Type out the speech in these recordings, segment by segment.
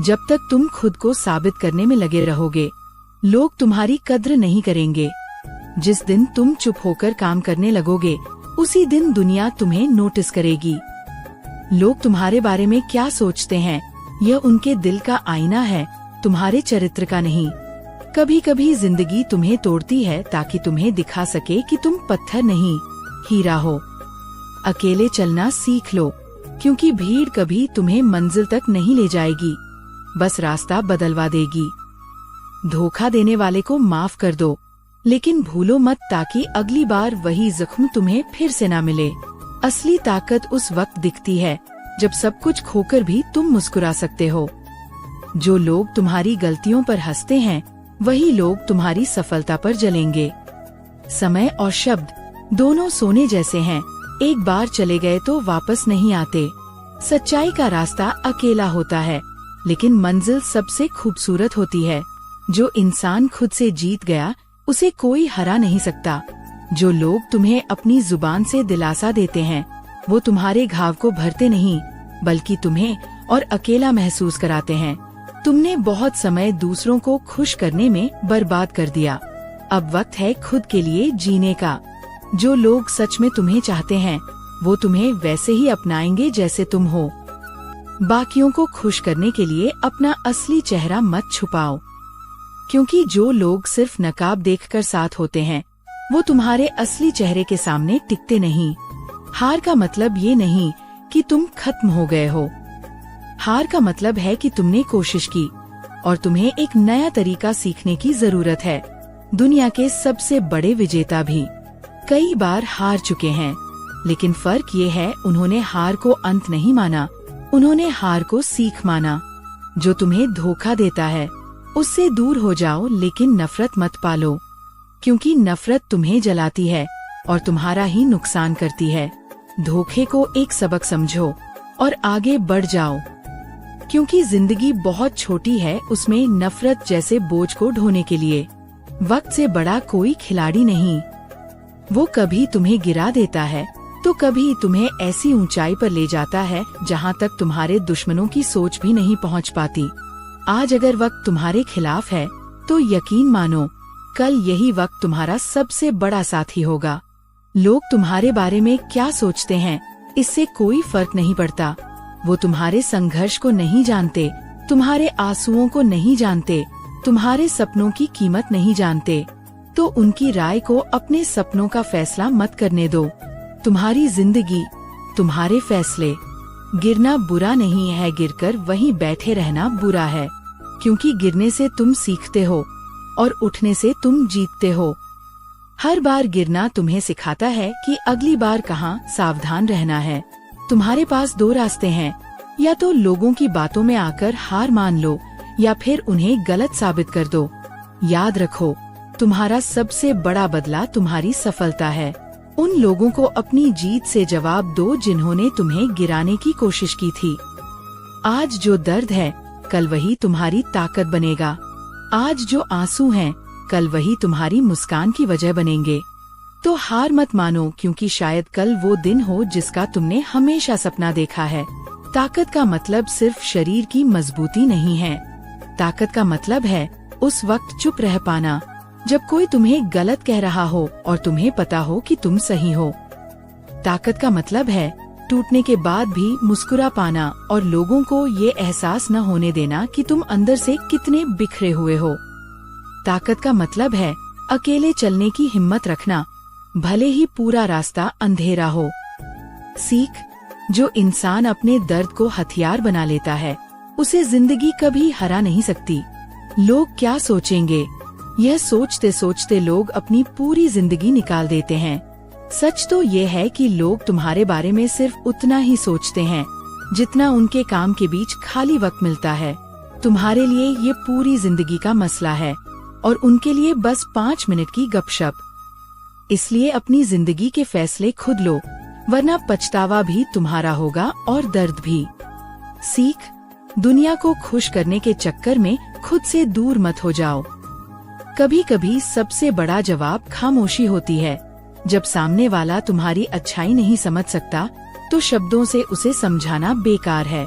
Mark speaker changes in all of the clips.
Speaker 1: जब तक तुम खुद को साबित करने में लगे रहोगे, लोग तुम्हारी कद्र नहीं करेंगे। जिस दिन तुम चुप होकर काम करने लगोगे, उसी दिन दुनिया तुम्हें नोटिस करेगी। लोग तुम्हारे बारे में क्या सोचते हैं, यह उनके दिल का आईना है, तुम्हारे चरित्र का नहीं। कभी कभी जिंदगी तुम्हें तोड़ती है ताकि तुम्हें दिखा सके कि तुम पत्थर नहीं, हीरा हो। अकेले चलना सीख लो, क्योंकि भीड़ कभी तुम्हें मंजिल तक नहीं ले जाएगी, बस रास्ता बदलवा देगी। धोखा देने वाले को माफ कर दो, लेकिन भूलो मत ताकि अगली बार वही जख्म तुम्हें फिर से ना मिले। असली ताकत उस वक्त दिखती है जब सब कुछ खोकर भी तुम मुस्कुरा सकते हो। जो लोग तुम्हारी गलतियों पर हंसते हैं, वही लोग तुम्हारी सफलता पर जलेंगे। समय और शब्द दोनों सोने जैसे हैं, एक बार चले गए तो वापस नहीं आते। सच्चाई का रास्ता अकेला होता है, लेकिन मंजिल सबसे खूबसूरत होती है। जो इंसान खुद से जीत गया, उसे कोई हरा नहीं सकता। जो लोग तुम्हें अपनी जुबान से दिलासा देते हैं, वो तुम्हारे घाव को भरते नहीं, बल्कि तुम्हें और अकेला महसूस कराते हैं। तुमने बहुत समय दूसरों को खुश करने में बर्बाद कर दिया। अब वक्त है खुद के लिए जीने का। जो लोग सच में तुम्हें चाहते हैं, वो तुम्हें वैसे ही अपनाएंगे जैसे तुम हो। बाकियों को खुश करने के लिए अपना असली चेहरा मत छुपाओ, क्योंकि जो लोग सिर्फ नकाब देखकर साथ होते हैं, वो तुम्हारे असली चेहरे के सामने टिकते नहीं। हार का मतलब ये नहीं कि तुम खत्म हो गए हो। हार का मतलब है कि तुमने कोशिश की और तुम्हें एक नया तरीका सीखने की जरूरत है। दुनिया के सबसे बड़े विजेता भी कई बार हार चुके हैं, लेकिन फर्क ये है, उन्होंने हार को अंत नहीं माना, उन्होंने हार को सीख माना। जो तुम्हें धोखा देता है, उससे दूर हो जाओ, लेकिन नफरत मत पालो, क्योंकि नफरत तुम्हें जलाती है और तुम्हारा ही नुकसान करती है। धोखे को एक सबक समझो और आगे बढ़ जाओ, क्योंकि जिंदगी बहुत छोटी है, उसमें नफरत जैसे बोझ को ढोने के लिए। वक्त से बड़ा कोई खिलाड़ी नहीं। वो कभी तुम्हें गिरा देता है तो कभी तुम्हें ऐसी ऊंचाई पर ले जाता है जहां तक तुम्हारे दुश्मनों की सोच भी नहीं पहुंच पाती। आज अगर वक्त तुम्हारे खिलाफ है, तो यकीन मानो कल यही वक्त तुम्हारा सबसे बड़ा साथी होगा। लोग तुम्हारे बारे में क्या सोचते हैं, इससे कोई फर्क नहीं पड़ता। वो तुम्हारे संघर्ष को नहीं जानते, तुम्हारे आंसुओं को नहीं जानते, तुम्हारे सपनों की कीमत नहीं जानते। तो उनकी राय को अपने सपनों का फैसला मत करने दो। तुम्हारी जिंदगी, तुम्हारे फैसले। गिरना बुरा नहीं है, गिरकर वहीं बैठे रहना बुरा है, क्योंकि गिरने से तुम सीखते हो और उठने से तुम जीतते हो। हर बार गिरना तुम्हें सिखाता है कि अगली बार कहाँ सावधान रहना है। तुम्हारे पास दो रास्ते हैं, या तो लोगों की बातों में आकर हार मान लो, या फिर उन्हें गलत साबित कर दो। याद रखो, तुम्हारा सबसे बड़ा बदला तुम्हारी सफलता है। उन लोगों को अपनी जीत से जवाब दो जिन्होंने तुम्हें गिराने की कोशिश की थी। आज जो दर्द है, कल वही तुम्हारी ताकत बनेगा। आज जो आंसू हैं, कल वही तुम्हारी मुस्कान की वजह बनेंगे। तो हार मत मानो, क्योंकि शायद कल वो दिन हो जिसका तुमने हमेशा सपना देखा है। ताकत का मतलब सिर्फ शरीर की मजबूती नहीं है। ताकत का मतलब है उस वक्त चुप रह पाना जब कोई तुम्हें गलत कह रहा हो और तुम्हें पता हो कि तुम सही हो। ताकत का मतलब है टूटने के बाद भी मुस्कुरा पाना और लोगों को ये एहसास न होने देना कि तुम अंदर से कितने बिखरे हुए हो। ताकत का मतलब है अकेले चलने की हिम्मत रखना, भले ही पूरा रास्ता अंधेरा हो। सीख, जो इंसान अपने दर्द को हथियार बना लेता है, उसे जिंदगी कभी हरा नहीं सकती। लोग क्या सोचेंगे, यह सोचते सोचते लोग अपनी पूरी जिंदगी निकाल देते हैं। सच तो ये है कि लोग तुम्हारे बारे में सिर्फ उतना ही सोचते हैं जितना उनके काम के बीच खाली वक्त मिलता है। तुम्हारे लिए ये पूरी जिंदगी का मसला है और उनके लिए बस 5 मिनट की गपशप। इसलिए अपनी जिंदगी के फैसले खुद लो, वरना पछतावा भी तुम्हारा होगा और दर्द भी। सीख, दुनिया को खुश करने के चक्कर में खुद से दूर मत हो जाओ। कभी कभी सबसे बड़ा जवाब खामोशी होती है। जब सामने वाला तुम्हारी अच्छाई नहीं समझ सकता, तो शब्दों से उसे समझाना बेकार है।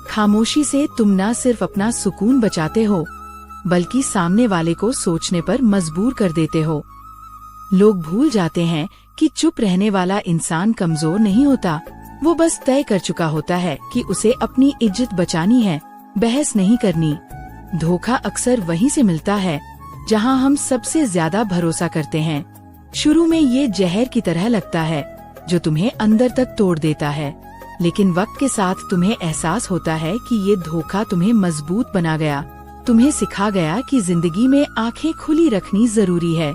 Speaker 1: खामोशी से तुम न सिर्फ अपना सुकून बचाते हो, बल्कि सामने वाले को सोचने पर मजबूर कर देते हो। लोग भूल जाते हैं कि चुप रहने वाला इंसान कमजोर नहीं होता, वो बस तय कर चुका होता है कि उसे अपनी इज्जत बचानी है, बहस नहीं करनी। धोखा अक्सर वहीं से मिलता है जहां हम सबसे ज्यादा भरोसा करते हैं। शुरू में ये जहर की तरह लगता है जो तुम्हें अंदर तक तोड़ देता है, लेकिन वक्त के साथ तुम्हें एहसास होता है कि ये धोखा तुम्हें मजबूत बना गया, तुम्हें सिखा गया कि जिंदगी में आंखें खुली रखनी जरूरी है।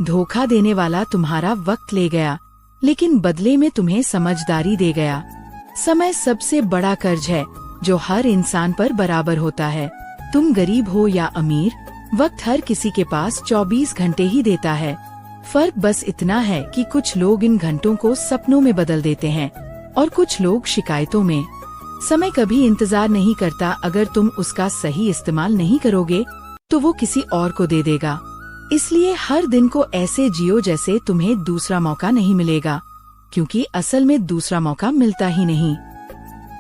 Speaker 1: धोखा देने वाला तुम्हारा वक्त ले गया, लेकिन बदले में तुम्हें समझदारी दे गया। समय सबसे बड़ा कर्ज है जो हर इंसान पर बराबर होता है। तुम गरीब हो या अमीर, वक्त हर किसी के पास 24 घंटे ही देता है। फर्क बस इतना है कि कुछ लोग इन घंटों को सपनों में बदल देते हैं और कुछ लोग शिकायतों में। समय कभी इंतजार नहीं करता, अगर तुम उसका सही इस्तेमाल नहीं करोगे तो वो किसी और को दे देगा। इसलिए हर दिन को ऐसे जियो जैसे तुम्हें दूसरा मौका नहीं मिलेगा, क्योंकि असल में दूसरा मौका मिलता ही नहीं।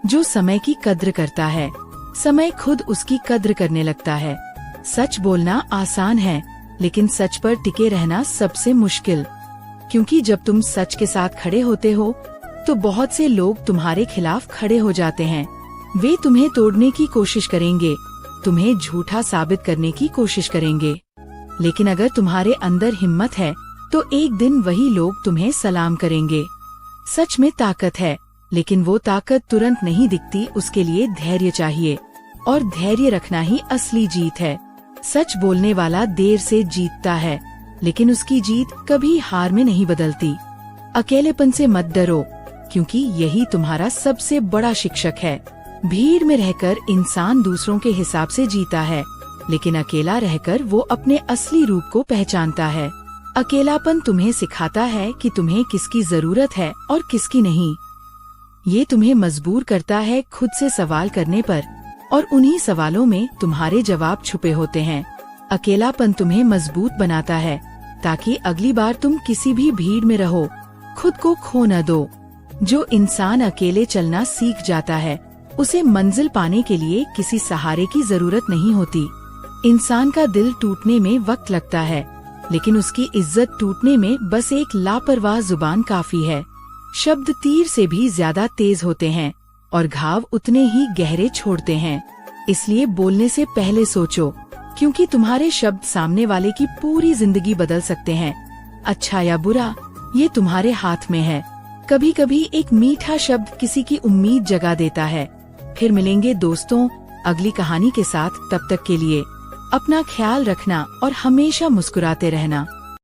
Speaker 1: जो समय की कद्र करता है, समय खुद उसकी कद्र करने लगता है। सच बोलना आसान है, लेकिन सच पर टिके रहना सबसे मुश्किल, क्योंकि जब तुम सच के साथ खड़े होते हो तो बहुत से लोग तुम्हारे खिलाफ खड़े हो जाते हैं। वे तुम्हें तोड़ने की कोशिश करेंगे, तुम्हें झूठा साबित करने की कोशिश करेंगे, लेकिन अगर तुम्हारे अंदर हिम्मत है तो एक दिन वही लोग तुम्हें सलाम करेंगे। सच में ताकत है, लेकिन वो ताकत तुरंत नहीं दिखती, उसके लिए धैर्य चाहिए, और धैर्य रखना ही असली जीत है। सच बोलने वाला देर से जीतता है, लेकिन उसकी जीत कभी हार में नहीं बदलती। अकेलेपन से मत डरो, क्योंकि यही तुम्हारा सबसे बड़ा शिक्षक है। भीड़ में रहकर इंसान दूसरों के हिसाब से जीता है, लेकिन अकेला रहकर वो अपने असली रूप को पहचानता है। अकेलापन तुम्हें सिखाता है कि तुम्हें किसकी जरूरत है और किसकी नहीं। ये तुम्हें मजबूर करता है खुद से सवाल करने पर, और उन्हीं सवालों में तुम्हारे जवाब छुपे होते हैं। अकेलापन तुम्हें मजबूत बनाता है, ताकि अगली बार तुम किसी भी भीड़ में रहो, खुद को खो न दो। जो इंसान अकेले चलना सीख जाता है, उसे मंजिल पाने के लिए किसी सहारे की जरूरत नहीं होती। इंसान का दिल टूटने में वक्त लगता है, लेकिन उसकी इज्जत टूटने में बस एक लापरवाह जुबान काफी है। शब्द तीर से भी ज्यादा तेज होते हैं और घाव उतने ही गहरे छोड़ते हैं। इसलिए बोलने से पहले सोचो, क्योंकि तुम्हारे शब्द सामने वाले की पूरी जिंदगी बदल सकते हैं। अच्छा या बुरा, ये तुम्हारे हाथ में है। कभी कभी एक मीठा शब्द किसी की उम्मीद जगा देता है। फिर मिलेंगे दोस्तों अगली कहानी के साथ। तब तक के लिए अपना ख्याल रखना और हमेशा मुस्कुराते रहना।